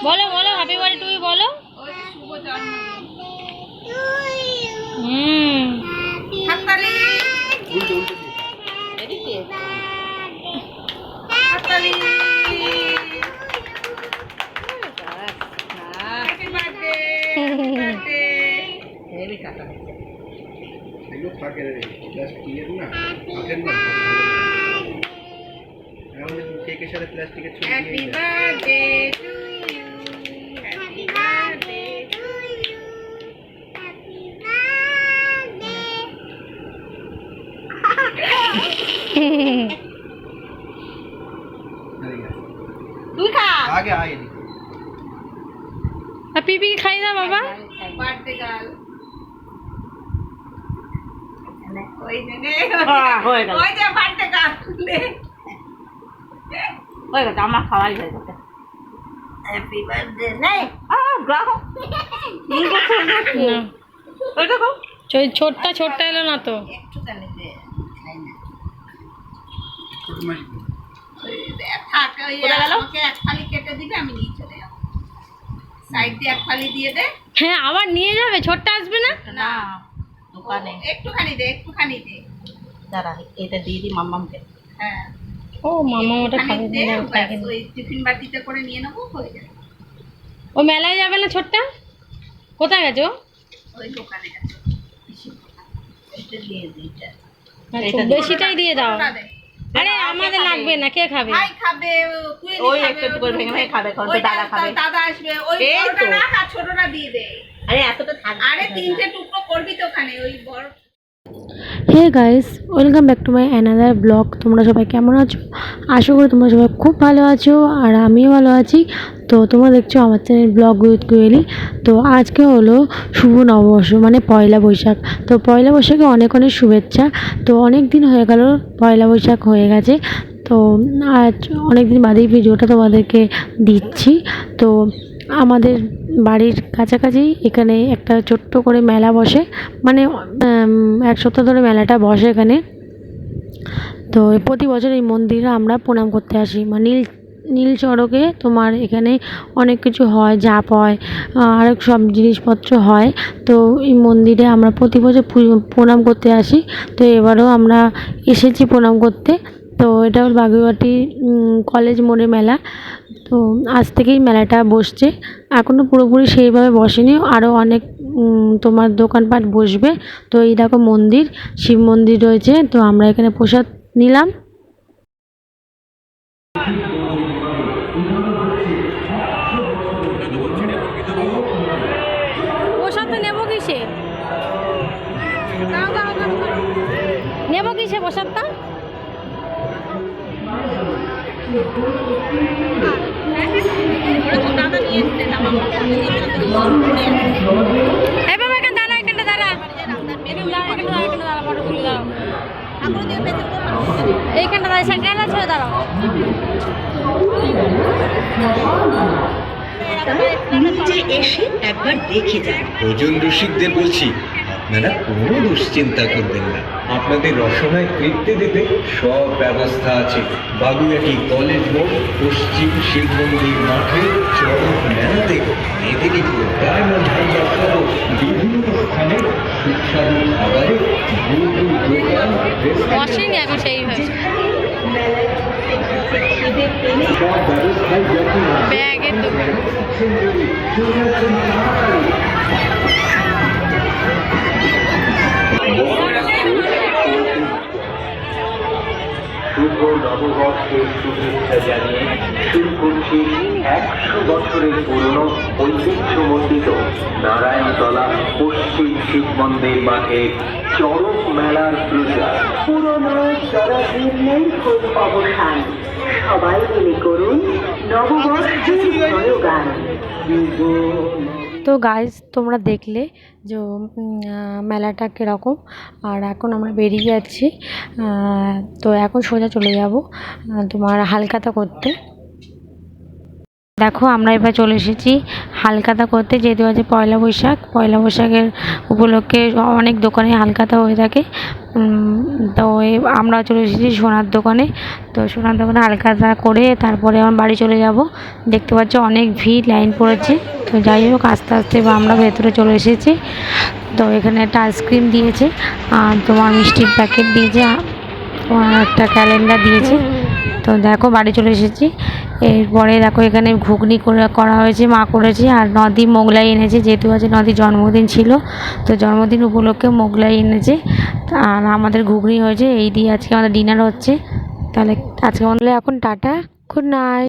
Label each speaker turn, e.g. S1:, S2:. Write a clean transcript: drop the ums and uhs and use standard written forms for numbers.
S1: বলো বলো happy birthday to you বলো।
S2: হাততালি হাততালি হ্যাপি বার্থডে হেভি কাটা
S3: এগুলো থাকে রে প্লাস্টিকের না থাকেন না আমাদের কেকের সাথে প্লাস্টিকের ছবি
S2: হ্যাপি
S3: দিয়ে
S2: birthday to you happy birthday to you happy birthday তুই খা
S3: आगे आए
S1: পিপি খাই না বাবা।
S2: বার্থডে গার্ল ওই যে
S1: হয়ে গেল
S2: ওই যে বার্থডে গার্ল
S1: হয়ে গেছে আমার খাওয়াই হয়ে গেছে।
S2: হ্যাপি বার্থডে নাই
S1: ছোটটা ছোটটা এলো না তো।
S2: একটুখানি দে খাই না
S3: छोटे मासी
S2: থাক ওই আমাকে এক ফালি কেটে দিবে আমি নিয়ে চলে যাবো সাইড দিয়ে এক ফালি দিয়ে দে
S1: হ্যাঁ আবার নিয়ে যাবে ছোটটা আসবে না।
S2: না দোকানে একটুখানি দে
S1: দাঁড়া এটা দিয়ে দিই মাম্মামকে।
S2: হ্যাঁ
S1: ও মামা ওটা খাবে
S2: দে
S1: না
S2: ব্যাস, ওই টিফিন বাটিতে করে নিয়ে নেবো হয়ে যাবে
S1: ও মেলায় যাবে না ছোটটা কোথায় গেছো?
S2: ওই দোকানে আছে পিসির দোকান। এটা দিয়ে দে
S1: বেশিটাই দিয়ে দাও।
S2: ওটা দে।
S1: আরে আমাদের লাগবে না কে খাবে?
S2: ভাই খাবে তুই
S1: ওই একটু একটু করে ভেঙে ভেঙে খাবে, কারণ তো দাদা খাবে।
S2: দাদা আসবে ওই
S1: এই তো।
S2: বড়টা রাখ আর ছোটটা দিয়ে দে
S1: আরে এতটা থাকবে
S2: আরে তিনটে টুকরো করবি তো ওখানে ওই বড়।
S4: Hey guys, welcome back to my another blog. তোমরা সবাই কেমন আছো? আশা করি তোমরা সবাই খুব ভালো আছো আর আমিও ভালো আছি। তো তোমরা দেখছো আমার চ্যানেল ব্লগ উইথ কোয়েলি। তো আজকে হলো শুভ নববর্ষ মানে পয়লা বৈশাখ। তো পয়লা বৈশাখে অনেক অনেক শুভেচ্ছা। তো অনেক দিন হয়ে গেল পয়লা বৈশাখ হয়ে গেছে। তো আজ অনেক দিন বাদেই ভিডিওটা তোমাদেরকে দিচ্ছি। তো আমাদের বাড়ির কাছাকাছি এখানে একটা ছোট্ট করে মেলা বসে, মানে এক সপ্তাহ ধরে মেলাটা বসে এখানে। তো প্রতি বছর এই মন্দিরে আমরা প্রণাম করতে আসি। মানে নীল চড়কে তোমার এখানে অনেক কিছু হয়, জাপ হয় আর সব জিনিসপত্র হয়। তো এই মন্দিরে আমরা প্রতি বছর প্রণাম করতে আসি। তো এবারেও আমরা এসেছি প্রণাম করতে। তো এটা হল বাগুইআটি কলেজ মোড়ে মেলা। তো আজ থেকেই মেলাটা বসছে, এখনও পুরোপুরি সেইভাবে বসেনি, আরও অনেক তোমার দোকানপাট বসবে। তো এই দেখো মন্দির, শিব মন্দির রয়েছে। তো আমরা এখানে প্রসাদ নিলাম।
S1: প্রসাদটা নেবো কিসে? নেবো কিসে প্রসাদটা?
S2: দাদা নিয়ে এসছে না মামা
S1: এই বাবা এখানে দাঁড়া, এখানে দাঁড়া, ফটো তুলে দাও। এইখানটা দাঁড়া, সেখানে ছেড়ে দাঁড়াও।
S5: নিচে এসে একবার দেখে যান।
S6: ভোজন রসিকদের বলছি, আপনারা কোনো দুশ্চিন্তা করবেন না, আপনাদের রসনায় তৃপ্তি দিতে সব ব্যবস্থা আছে। বাগুইআটি কলেজ মোড় পশ্চিম শিব মন্দির মাঠে চরক মেলাতে এদিকে ডায়মন্ড হারবার সহ বিভিন্ন স্থানে সুস্বাদু খাবারে দূর দূর দোকান,
S1: বসেনি এখন সেইভাবে
S6: সব ব্যবস্থায় যখন
S1: ব্যাগের দোকান।
S7: শুভ নববর্ষের শুভেচ্ছা জানিয়ে শুরু করছি 100 বছরের পুরনো ঐতিহ্যমণ্ডিত নারায়ণতলা পশ্চিম শিব মন্দির মাঠে চড়ক মেলার প্রচার।
S5: পুরনো জরাজীর্ণের খোঁজ অবসান, সবাই মিলে করুন নববর্ষের জয়গান।
S4: তো গাইজ তোমরা দেখলে যে মেলাটা কীরকম, আর এখন আমরা বেরিয়ে যাচ্ছি। তো এখন সোজা চলে যাব তোমার হালখাতা করতে। দেখো আমরা এবার চলে এসেছি হালখাতা করতে, যেহেতু আছে পয়লা বৈশাখ। পয়লা বৈশাখের উপলক্ষে অনেক দোকানে হালখাতা হয়ে থাকে। তো আমরা চলে এসেছি সোনার দোকানে। তো সোনার দোকানে হালখাতা করে তারপরে আমার বাড়ি চলে যাব। দেখতে পাচ্ছ অনেক ভিড়, লাইন পড়েছে। তো যাই হোক আস্তে আস্তে আমরা ভেতরে চলে এসেছি। তো এখানে একটা আইসক্রিম দিয়েছে, আর তোমার মিষ্টির প্যাকেট দিয়েছে, তোমার একটা ক্যালেন্ডার দিয়েছে। তো দেখো বাড়ি চলে এসেছি। এরপরে দেখো এখানে ঘুগনি করা হয়েছে, মা করেছে। আর নদী মোগলাই এনেছে, যেহেতু আছে নদীর জন্মদিন ছিল, তো জন্মদিন উপলক্ষে মোগলাই এনেছে। আর আমাদের ঘুগনি হয়েছে। এই দিয়ে আজকে আমাদের ডিনার হচ্ছে। তাহলে আজকে বললে এখন টাটা, গুড নাইট।